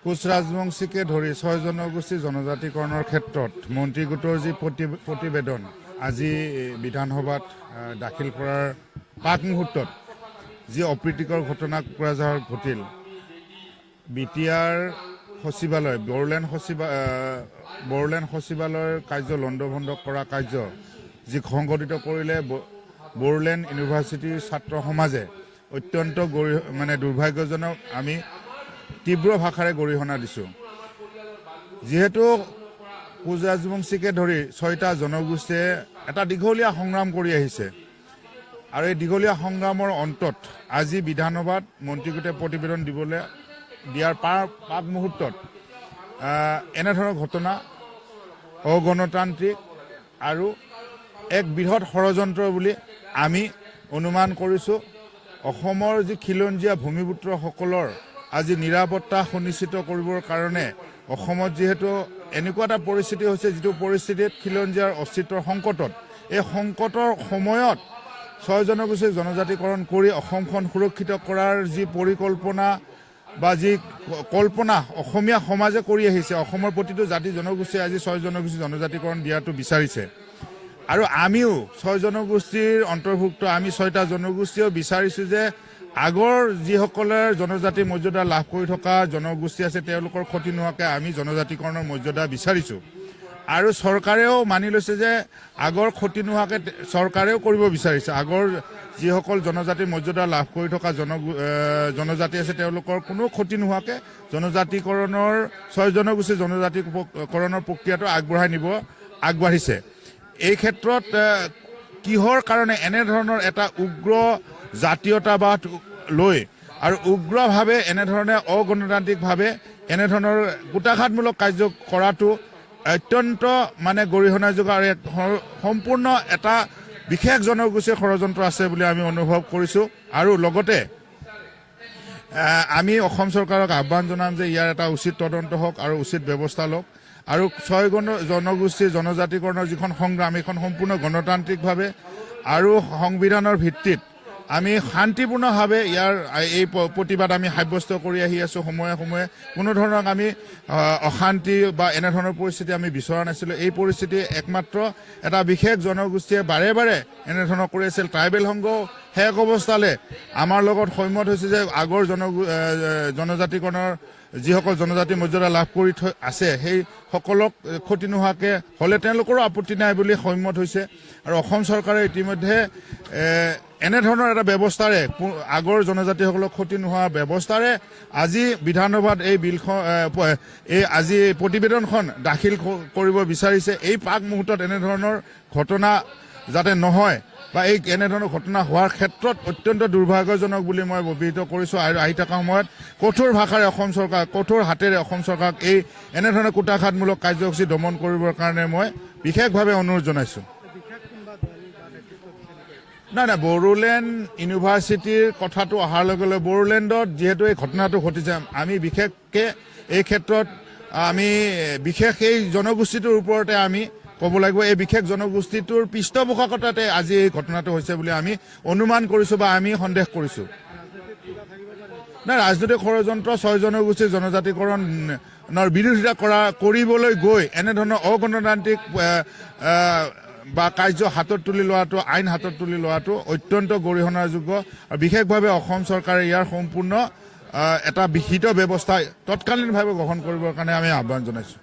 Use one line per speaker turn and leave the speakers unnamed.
কোচ ৰাজবংশীকে ধৰি 6 জনগোষ্ঠী জনজাতিকৰণৰ ক্ষেত্ৰত মন্ত্ৰী গোটৰ যি প্ৰতিবেদন আজি বিধানসভাত দাখিল কৰাৰ পাক মুহূৰ্তত যি অপ্ৰীতিকৰ ঘটনা কোকৰাঝাৰত ঘটিল, বিটিআৰ সচিবালয় বড়োলেণ্ড সচিবালয়ৰ কাৰ্য লণ্ডভণ্ড কৰা কাৰ্য যি সংঘটিত কৰিলে বড়োলেণ্ড ইউনিভাৰ্চিটিৰ ছাত্ৰ সমাজে অত্যন্ত দুৰ্ভাগ্যজনক। আমি তীব্ৰ ভাষাৰে গৰিহণা দিছোঁ। যিহেতু কোচ ৰাজবংশীকে ধৰি 6টা জনগোষ্ঠীয়ে এটা দীঘলীয়া সংগ্ৰাম কৰি আহিছে আৰু এই দীঘলীয়া সংগ্ৰামৰ অন্তত আজি বিধানসভাত মন্ত্ৰীগোটে প্ৰতিবেদন দিয়াৰ পাক মুহূৰ্তত এনেধৰণৰ ঘটনা অগণতান্ত্ৰিক আৰু এক বৃহৎ ষড়যন্ত্ৰ বুলি আমি অনুমান কৰিছোঁ। অসমৰ যি খিলঞ্জীয়া ভূমিপুত্ৰসকলৰ আজি নিৰাপত্তা সুনিশ্চিত কৰিবৰ কাৰণে অসমত যিহেতু এনেকুৱা এটা পৰিস্থিতি হৈছে, যিটো পৰিস্থিতিত খিলঞ্জীয়াৰ অস্তিত্বৰ সংকটত, এই সংকটৰ সময়ত 6 জনগোষ্ঠীক জনজাতিকৰণ কৰি অসমখন সুৰক্ষিত কৰাৰ যি পৰিকল্পনা বা যি কল্পনা অসমীয়া সমাজে কৰি আহিছে, অসমৰ প্ৰতিটো জাতি জনগোষ্ঠীয়ে আজি 6 জনগোষ্ঠী জনজাতিকৰণ দিয়াটো বিচাৰিছে। আৰু আমিও 6 জনগোষ্ঠীৰ অন্তৰ্ভুক্ত আমি 6টা জনগোষ্ঠীও বিচাৰিছোঁ যে আগৰ যিসকলে জনজাতি মৰ্যাদা লাভ কৰি থকা জনগোষ্ঠী আছে তেওঁলোকৰ ক্ষতি নোহোৱাকৈ আমি জনজাতিকৰণৰ মৰ্যাদা বিচাৰিছোঁ। আৰু চৰকাৰেও মানি লৈছে যে আগৰ ক্ষতি নোহোৱাকৈ চৰকাৰেও কৰিব বিচাৰিছে। আগৰ যিসকল জনজাতিৰ মৰ্যাদা লাভ কৰি থকা জনজাতি আছে তেওঁলোকৰ কোনো ক্ষতি নোহোৱাকৈ জনজাতিকৰণৰ 6 জনগোষ্ঠী জনজাতিকৰণৰ প্ৰক্ৰিয়াটো আগবাঢ়িছে। এই ক্ষেত্ৰত কিহৰ কাৰণে এনেধৰণৰ এটা উগ্ৰ জাতীয়তাবাদ লৈ আৰু উগ্ৰভাৱে এনেধৰণে অগণতান্ত্ৰিকভাৱে এনেধৰণৰ কুটাঘাতমূলক কাৰ্য কৰাটো অত্যন্ত গৰিহণাযোগ্য আৰু সম্পূৰ্ণ এটা বিশেষ জনগোষ্ঠীৰ ষড়যন্ত্ৰ আছে বুলি আমি অনুভৱ কৰিছোঁ। আৰু লগতে আমি অসম চৰকাৰক আহ্বান জনাম যে ইয়াৰ এটা উচিত তদন্ত হওক আৰু উচিত ব্যৱস্থা লওক আৰু 6 জনগোষ্ঠীৰ জনজাতিকৰণৰ যিখন সংগ্ৰাম এইখন সম্পূৰ্ণ গণতান্ত্ৰিকভাৱে আৰু সংবিধানৰ ভিত্তিত আমি শান্তিপূৰ্ণভাৱে এই প্ৰতিবাদ আমি সাব্যস্ত কৰি আহি আছোঁ। সময়ে সময়ে কোনো ধৰণৰ আমি অশান্তি বা এনেধৰণৰ পৰিস্থিতি আমি বিচৰা নাছিলোঁ। এই পৰিস্থিতি একমাত্ৰ এটা বিশেষ জনগোষ্ঠীয়ে বাৰে বাৰে এনেধৰণৰ কৰি আছিল। ট্ৰাইবেল সংঘও শেষ অৱস্থালৈ আমাৰ লগত সৈমত হৈছে যে আগৰ জনজাতিকৰণৰ যিসকল জনজাতি মৰ্যাদা লাভ কৰি আছে সেই সকলক ক্ষতি নোহোৱাকৈ হ'লে তেওঁলোকৰো আপত্তি নাই বুলি সৈমত হৈছে। আৰু অসম চৰকাৰে ইতিমধ্যে এনেধৰণৰ এটা ব্যৱস্থাৰে আগৰ জনজাতিসকলক ক্ষতি নোহোৱা ব্যৱস্থাৰে আজি বিধানসভাত এই বিলখন আজি প্ৰতিবেদনখন দাখিল কৰিব বিচাৰিছে। এই পাক মুহূৰ্তত এনেধৰণৰ ঘটনা যাতে নহয় বা এনেধৰণৰ ঘটনা হোৱাৰ ক্ষেত্ৰত অত্যন্ত দুৰ্ভাগ্যজনক বুলি মই অভিহিত কৰিছোঁ। আৰু আহি থকা সময়ত কঠোৰ ভাষাৰে অসম চৰকাৰ, কঠোৰ হাতেৰে অসম চৰকাৰক এনেধৰণৰ কুটাঘাতমূলক কাৰ্যসূচী দমন কৰিবৰ কাৰণে মই বিশেষভাৱে অনুৰোধ জনাইছোঁ। নাই, বড়োলেণ্ড ইউনিভাৰ্চিটিৰ কথাটো অহাৰ লগে লগে বড়োলেণ্ডত যিহেতু এই ঘটনাটো ঘটিছে, আমি বিশেষকৈ এই ক্ষেত্ৰত আমি বিশেষ এই জনগোষ্ঠীটোৰ ওপৰতে আমি ক'ব লাগিব। এই বিশেষ জনগোষ্ঠীটোৰ পৃষ্ঠপোষকতাতে আজি এই ঘটনাটো হৈছে বুলি আমি অনুমান কৰিছোঁ বা আমি সন্দেহ কৰিছোঁ। নাই, ৰাজনৈতিক ষড়যন্ত্ৰ 6 জনগোষ্ঠীৰ জনজাতিকৰণৰ বিৰোধিতা কৰিবলৈ গৈ এনেধৰণৰ অগণতান্ত্ৰিক বা কাৰ্য হাতত তুলি লোৱাটো, আইন হাতত তুলি লোৱাটো অত্যন্ত গৰিহণাযোগ্য। আৰু বিশেষভাৱে অসম চৰকাৰে ইয়াৰ সম্পূৰ্ণ এটা বিহিত ব্যৱস্থা তৎকালীনভাৱে গ্ৰহণ কৰিবৰ কাৰণে আমি আহ্বান জনাইছোঁ।